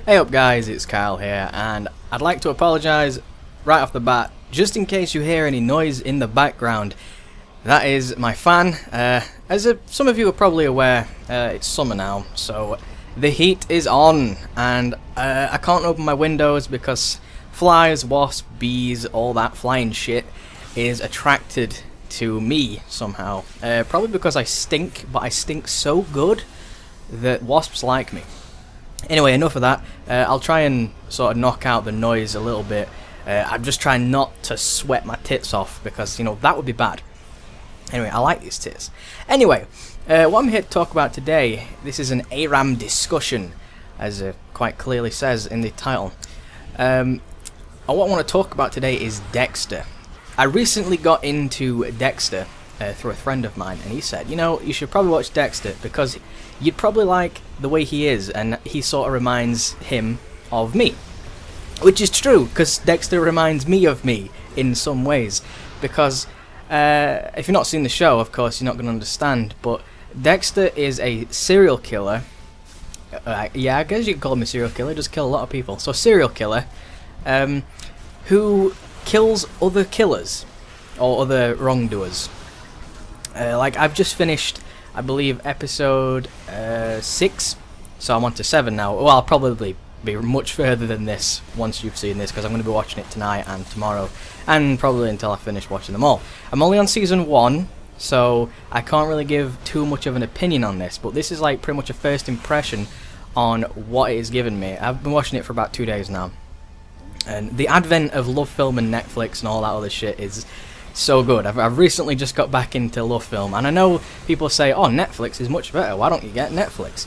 Hey up guys, it's Kyle here, and I'd like to apologise right off the bat, just in case you hear any noise in the background. That is my fan. Some of you are probably aware, it's summer now, so the heat is on, and I can't open my windows because flies, wasps, bees, all that flying shit is attracted to me somehow. Probably because I stink, but I stink so good that wasps like me. Anyway, enough of that. I'll try and sort of knock out the noise a little bit. I'm just trying not to sweat my tits off because, you know, that would be bad. Anyway, I like these tits. Anyway, what I'm here to talk about today, this is an ARAM discussion, as it quite clearly says in the title. What I want to talk about today is Dexter. I recently got into Dexter through a friend of mine, and he said, you know, you should probably watch Dexter because you'd probably like the way he is, and he sort of reminds him of me. Which is true, because Dexter reminds me of me in some ways. Because if you've not seen the show, of course, you're not going to understand, but Dexter is a serial killer. Yeah, I guess you could call him a serial killer. He does kill a lot of people. So, serial killer who kills other killers or other wrongdoers. Like, I've just finished, I believe, episode 6, so I'm on to 7 now. Well, I'll probably be much further than this once you've seen this, because I'm going to be watching it tonight and tomorrow, and probably until I finish watching them all. I'm only on season 1, so I can't really give too much of an opinion on this, but this is like pretty much a first impression on what it has given me. I've been watching it for about 2 days now, and the advent of Love Film and Netflix and all that other shit is so good. I've recently just got back into Love Film, and I know people say, oh, Netflix is much better, why don't you get Netflix?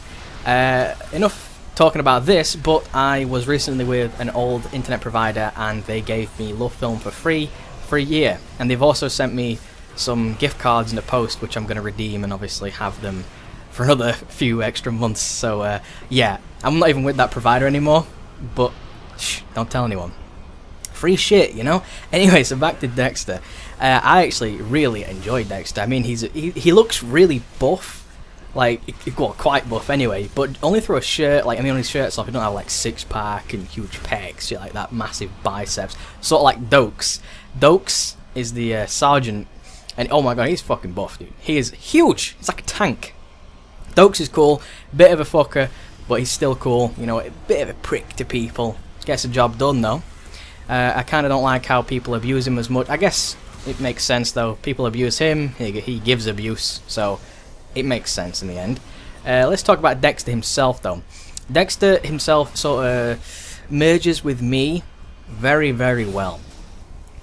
Enough talking about this, but I was recently with an old internet provider, and they gave me Love Film for free for a year, and they've also sent me some gift cards in the post, which I'm going to redeem and obviously have them for another few extra months. So yeah, I'm not even with that provider anymore, but shh, don't tell anyone. Free shit, you know? Anyway, so back to Dexter. I actually really enjoyed Dexter. I mean, he looks really buff. Like, well, quite buff anyway, but only through a shirt. Like, I mean, on his shirt's off, he don't have, like, six-pack and huge pecs, shit like that, massive biceps. Sort of like Dokes. Dokes is the sergeant, and oh my god, he's fucking buff, dude. He is huge. He's like a tank. Dokes is cool, bit of a fucker, but he's still cool. You know, a bit of a prick to people. Gets the job done, though. I kind of don't like how people abuse him as much. I guess it makes sense, though. People abuse him, he gives abuse, so it makes sense in the end. Let's talk about Dexter himself, though. Dexter himself sort of merges with me very, very well.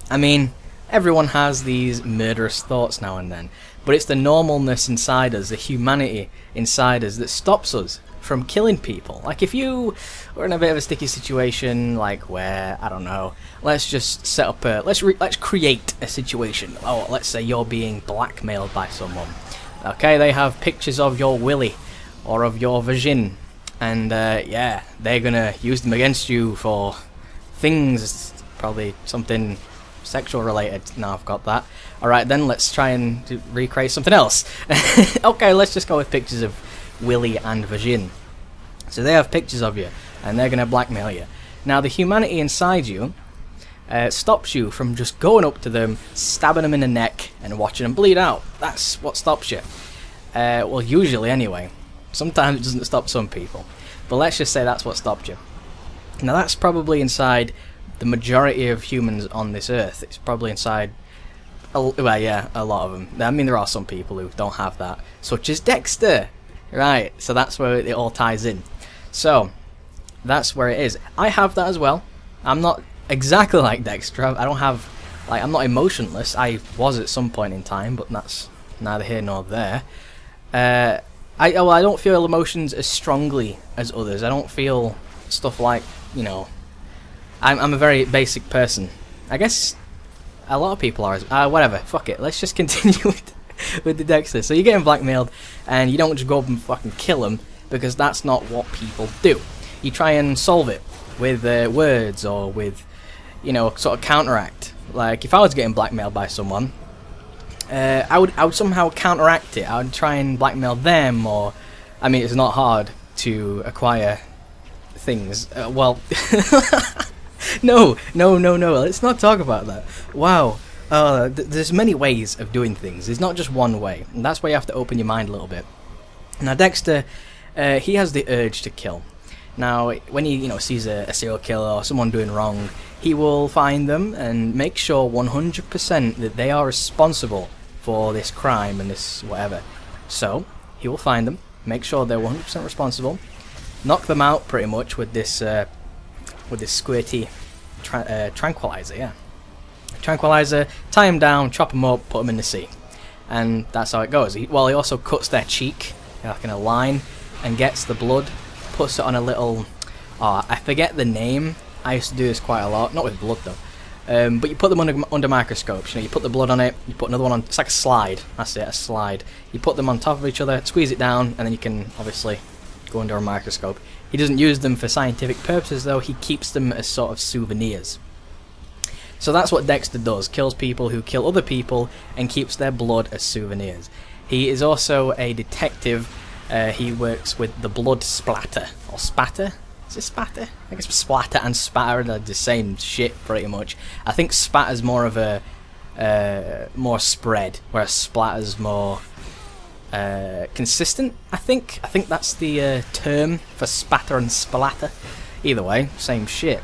I mean, everyone has these murderous thoughts now and then, but it's the normalness inside us, the humanity inside us, that stops us from killing people. Like, if you were in a bit of a sticky situation, like where, I don't know, let's just set up a, let's create a situation. Oh, let's say you're being blackmailed by someone. Okay, they have pictures of your willy or of your vagin, and yeah, they're gonna use them against you for things, probably something sexual related. No, I've got that. Alright, then let's try and recreate something else. Okay, let's just go with pictures of willy and vagin. So they have pictures of you, and they're gonna blackmail you. Now, the humanity inside you stops you from just going up to them, stabbing them in the neck, and watching them bleed out. That's what stops you. Well, usually anyway. Sometimes it doesn't stop some people, but let's just say that's what stopped you. Now, that's probably inside the majority of humans on this earth. It's probably inside, well, yeah, a lot of them. I mean, there are some people who don't have that, such as Dexter. Right, so that's where it all ties in. So, that's where it is. I have that as well. I'm not exactly like Dexter. I don't have, like, I'm not emotionless. I was at some point in time, but that's neither here nor there. I don't feel emotions as strongly as others. I don't feel stuff like, you know, I'm a very basic person. I guess a lot of people are. Whatever, fuck it. Let's just continue with the Dexter. So you're getting blackmailed, and you don't just go up and fucking kill them, because that's not what people do. You try and solve it with words, or with, you know, sort of counteract. Like, if I was getting blackmailed by someone, I would somehow counteract it. I would try and blackmail them, or, I mean, it's not hard to acquire things. Well, no, let's not talk about that. Wow. There's many ways of doing things. There's not just one way, and that's why you have to open your mind a little bit. Now, Dexter, he has the urge to kill. Now, when he sees a serial killer or someone doing wrong, he will find them and make sure 100% that they are responsible for this crime and this whatever. So he will find them, make sure they're 100% responsible, knock them out pretty much with this squirty tranquilizer. Yeah, tranquilizer. Tie them down, chop them up, put them in the sea, and that's how it goes. He also cuts their cheek like in a line and gets the blood. Puts it on a little, I forget the name. I used to do this quite a lot, not with blood though. But you put them under microscopes. You put the blood on it. You put another one on. It's like a slide. That's it, a slide. You put them on top of each other, squeeze it down, and then you can obviously go under a microscope. He doesn't use them for scientific purposes though. He keeps them as sort of souvenirs. So that's what Dexter does. Kills people who kill other people and keeps their blood as souvenirs. He is also a detective. He works with the blood splatter, or spatter? Is it spatter? I guess splatter and spatter are the same shit pretty much. I think spatter's more of a more spread, whereas splatter's more consistent. I think that's the term for spatter and splatter. Either way, same shit.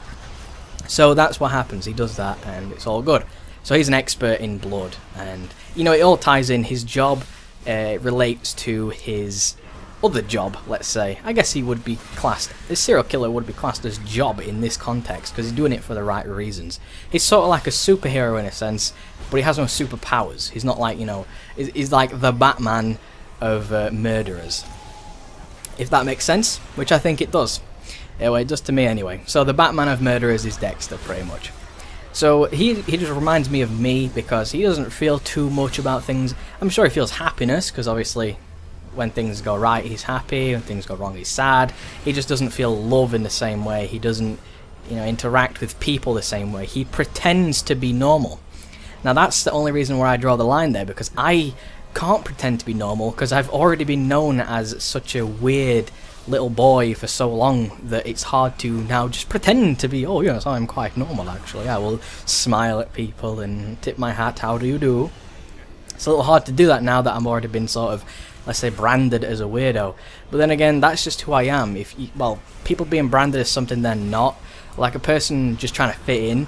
So that's what happens. He does that, and it's all good. So he's an expert in blood, and it all ties in. His job relates to his other job, let's say. I guess he would be classed, this serial killer would be classed as job in this context, because he's doing it for the right reasons. He's sort of like a superhero in a sense, but he has no superpowers. He's not like, he's like the Batman of murderers. If that makes sense, which I think it does. Anyway, it does to me anyway. So the Batman of murderers is Dexter, pretty much. So he just reminds me of me, because he doesn't feel too much about things. I'm sure he feels happiness, because obviously when things go right, he's happy. When things go wrong, he's sad. He just doesn't feel love in the same way. He doesn't, interact with people the same way. He pretends to be normal. Now, that's the only reason where I draw the line there, because I can't pretend to be normal, because I've already been known as such a weird little boy for so long that it's hard to now just pretend to be, oh yes, I'm quite normal actually. I will smile at people and tip my hat, how do you do? It's a little hard to do that now that I'm already been sort of, let's say, branded as a weirdo. But then again, that's just who I am. People being branded as something they're not, like a person just trying to fit in,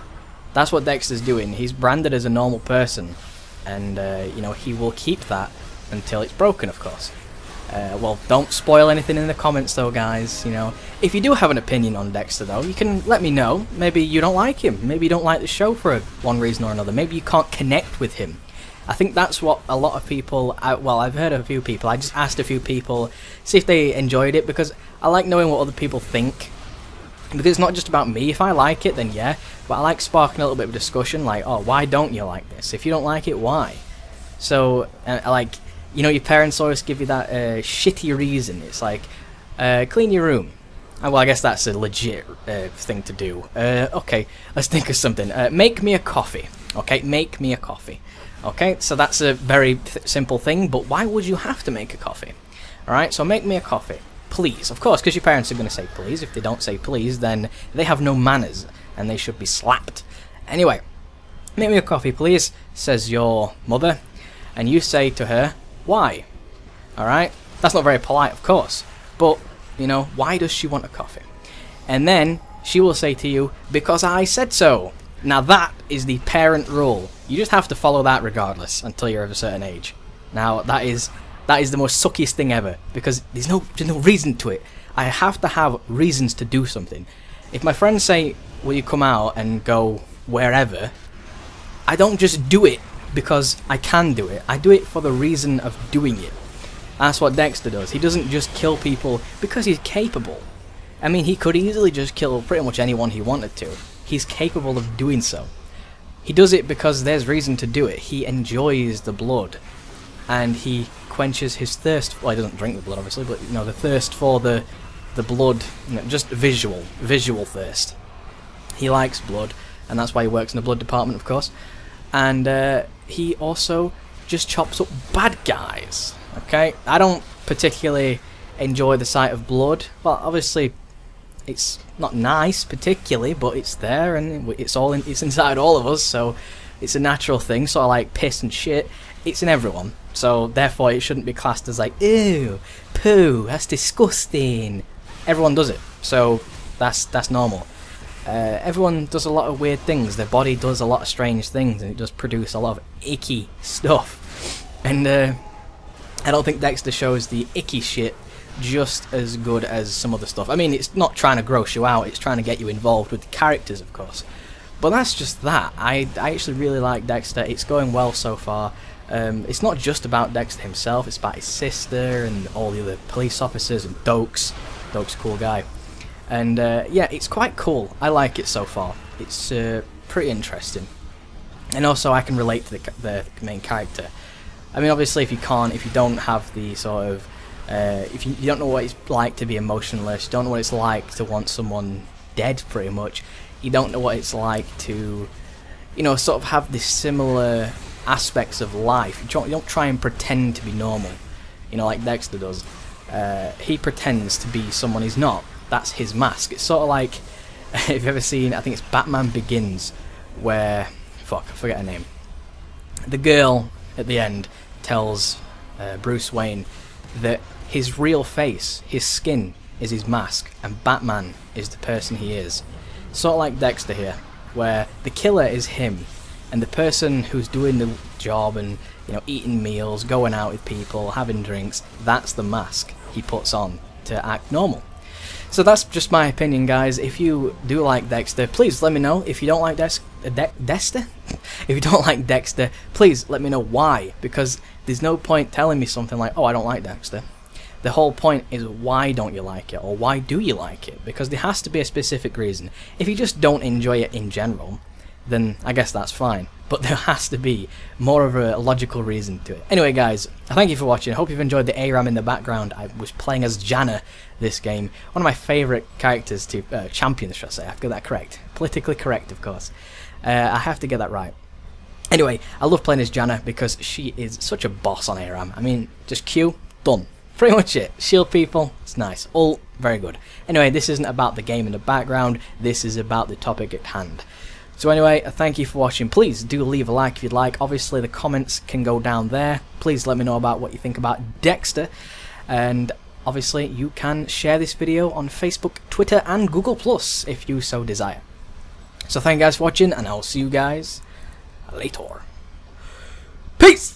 that's what Dexter's doing. He's branded as a normal person, and he will keep that until it's broken, of course. Well, don't spoil anything in the comments though, guys. If you do have an opinion on Dexter though, you can let me know. Maybe you don't like him, maybe you don't like the show for one reason or another, maybe you can't connect with him. I think that's what a lot of people, I've heard of a few people, I just asked a few people, see if they enjoyed it, because I like knowing what other people think. Because it's not just about me. If I like it, then yeah, but I like sparking a little bit of discussion, like, oh, why don't you like this? If you don't like it, why? So, your parents always give you that shitty reason. It's like, clean your room. Well, I guess that's a legit thing to do. Okay, let's think of something. Make me a coffee. Okay, make me a coffee. Okay, so that's a very simple thing, but why would you have to make a coffee? Alright, so make me a coffee. Please. Of course, because your parents are going to say please. If they don't say please, then they have no manners, and they should be slapped. Anyway, make me a coffee, please, says your mother, and you say to her, why? Alright? That's not very polite, of course, but, why does she want a coffee? And then she will say to you, because I said so. Now that is the parent rule. You just have to follow that regardless until you're of a certain age. Now that is the most suckiest thing ever, because there's no reason to it. I have to have reasons to do something. If my friends say, will you come out and go wherever, I don't just do it because I can do it. I do it for the reason of doing it. That's what Dexter does. He doesn't just kill people because he's capable. I mean, he could easily just kill pretty much anyone he wanted to. He's capable of doing so. He does it because there's reason to do it. He enjoys the blood, and he quenches his thirst. Well, he doesn't drink the blood, obviously, but the thirst for the blood, just visual thirst. He likes blood, and that's why he works in the blood department, of course. And he also just chops up bad guys. Okay, I don't particularly enjoy the sight of blood. Well, obviously, It's not nice particularly, but it's there, and it's inside all of us, so it's a natural thing. Sort of like piss and shit. It's in everyone, so therefore it shouldn't be classed as like, ew, poo, that's disgusting. Everyone does it, so that's normal. Everyone does a lot of weird things. Their body does a lot of strange things, and it does produce a lot of icky stuff. And I don't think Dexter shows the icky shit just as good as some other stuff. I mean, it's not trying to gross you out, it's trying to get you involved with the characters, of course. But that's just that. I actually really like Dexter. It's going well so far. It's not just about Dexter himself, it's about his sister and all the other police officers and Dokes. Dokes, cool guy. And yeah, it's quite cool. I like it so far. It's pretty interesting. And also I can relate to the main character. I mean, obviously if you don't have the sort of, if you don't know what it's like to be emotionless, you don't know what it's like to want someone dead pretty much, you don't know what it's like to, you know, sort of have this similar aspects of life. You don't try and pretend to be normal, you know, like Dexter does. He pretends to be someone he's not. That's his mask. It's sort of like, if you've ever seen, I think it's Batman Begins, where, fuck, I forget her name. The girl at the end tells Bruce Wayne that his real face, his skin, is his mask, and Batman is the person he is. Sort of like Dexter here, where the killer is him, and the person who's doing the job and, you know, eating meals, going out with people, having drinks, that's the mask he puts on to act normal. So that's just my opinion, guys. If you do like Dexter, please let me know. If you don't like Dexter, if you don't like Dexter, please let me know why. Because there's no point telling me something like, oh, I don't like Dexter. The whole point is, why don't you like it, or why do you like it? Because there has to be a specific reason. If you just don't enjoy it in general, then I guess that's fine. But there has to be more of a logical reason to it. Anyway, guys, thank you for watching. I hope you've enjoyed the ARAM in the background. I was playing as Janna this game. One of my favourite characters to, champions, should I say. I have to get that correct. Politically correct, of course. I have to get that right. Anyway, I love playing as Janna because she is such a boss on ARAM. I mean, just Q, done. Pretty much it. Shield people, it's nice. All very good. Anyway, this isn't about the game in the background. This is about the topic at hand. So anyway, thank you for watching. Please do leave a like if you'd like. Obviously the comments can go down there. Please let me know about what you think about Dexter. And obviously you can share this video on Facebook, Twitter and Google Plus if you so desire. So thank you guys for watching, and I'll see you guys later. Peace!